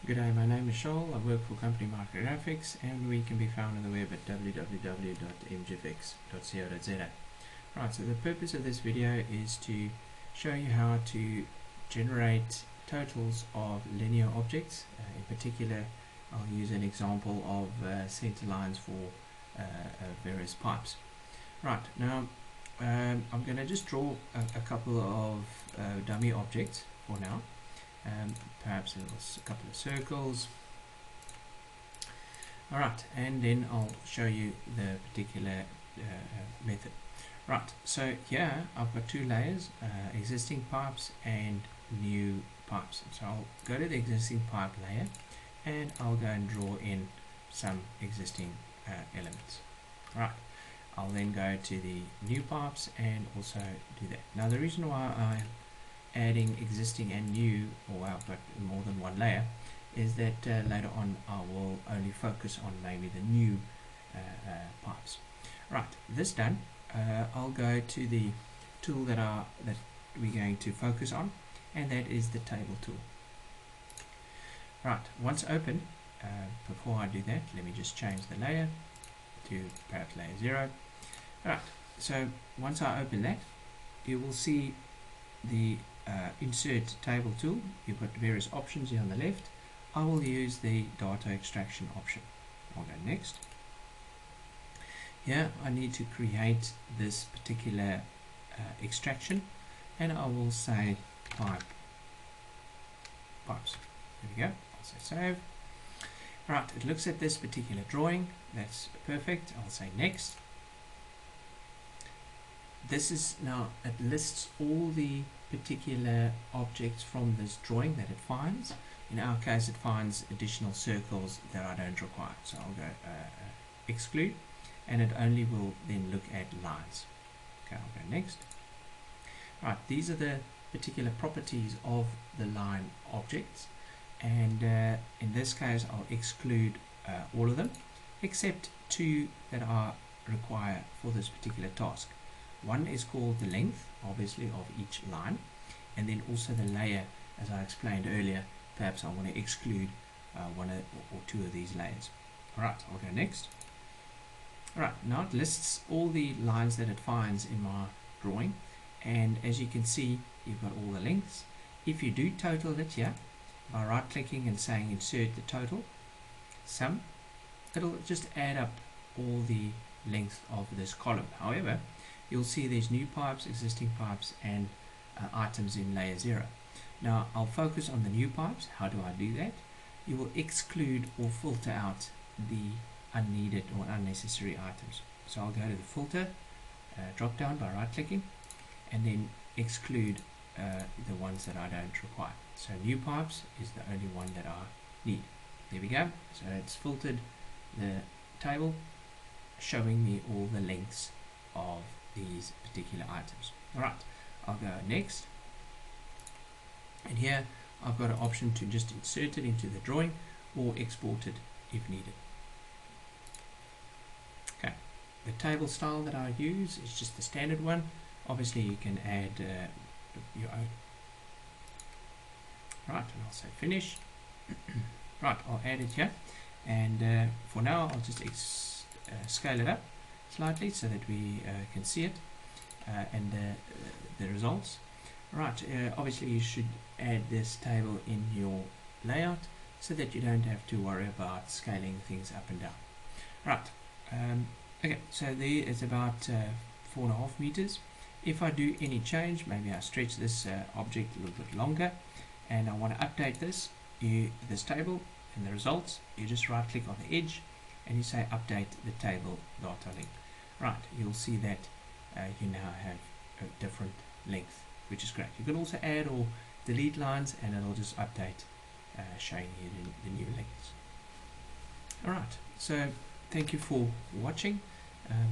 Good day, my name is Shoal. I work for company Micrographics and we can be found on the web at www.mgfx.co.za. Right, so the purpose of this video is to show you how to generate totals of linear objects. In particular, I'll use an example of center lines for various pipes. Right, now I'm going to just draw a couple of dummy objects for now. Perhaps a couple of circles. Alright, and then I'll show you the particular method. Right, so here I've got two layers, existing pipes and new pipes. So I'll go to the existing pipe layer and I'll go and draw in some existing elements. Right, I'll then go to the new pipes and also do that. Now the reason why I'm adding existing and new, or I've got more than one layer, is that later on I will only focus on maybe the new pipes. Right, this done, I'll go to the tool that we're going to focus on, and that is the table tool. Right, once open, before I do that, let me just change the layer to perhaps layer 0. Right, so once I open that, you will see the insert table tool. You've got various options here on the left. I will use the data extraction option. I'll go next. Here I need to create this particular extraction, and I will say pipes. There we go. I'll say save. Right, it looks at this particular drawing. That's perfect. I'll say next. This is now, it lists all the particular objects from this drawing that it finds. In our case, it finds additional circles that I don't require. So I'll go exclude, and it only will then look at lines. Okay, I'll go next. Right, these are the particular properties of the line objects, and in this case, I'll exclude all of them except two that I require for this particular task. One is called the length, obviously, of each line, and then also the layer, as I explained earlier. Perhaps I want to exclude one or two of these layers. Alright, I'll go next. Alright, now it lists all the lines that it finds in my drawing, and as you can see, you've got all the lengths. If you do total it here, by right clicking and saying insert the total, sum, it'll just add up all the length of this column. However, you'll see there's new pipes, existing pipes, and items in layer 0. Now I'll focus on the new pipes. How do I do that? You will exclude or filter out the unneeded or unnecessary items. So I'll go to the filter drop down by right clicking and then exclude the ones that I don't require. So new pipes is the only one that I need. There we go. So it's filtered the table, showing me all the lengths of these particular items. Alright, I'll go next, and here I've got an option to just insert it into the drawing or export it if needed. Okay, the table style that I use is just the standard one. Obviously you can add your own. Right, and I'll say finish. Right, I'll add it here, and for now I'll just scale it up slightly so that we can see it and the results. Right, obviously you should add this table in your layout so that you don't have to worry about scaling things up and down. Right, okay, so there is about 4.5 meters. If I do any change, maybe I stretch this object a little bit longer and I want to update this table and the results, you just right click on the edge and you say update the table data link. Right, you'll see that you now have a different length, which is great. You can also add or delete lines and it'll just update showing you the new lengths. Alright, so thank you for watching.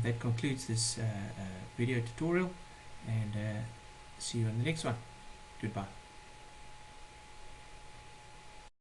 That concludes this video tutorial, and see you in the next one. Goodbye.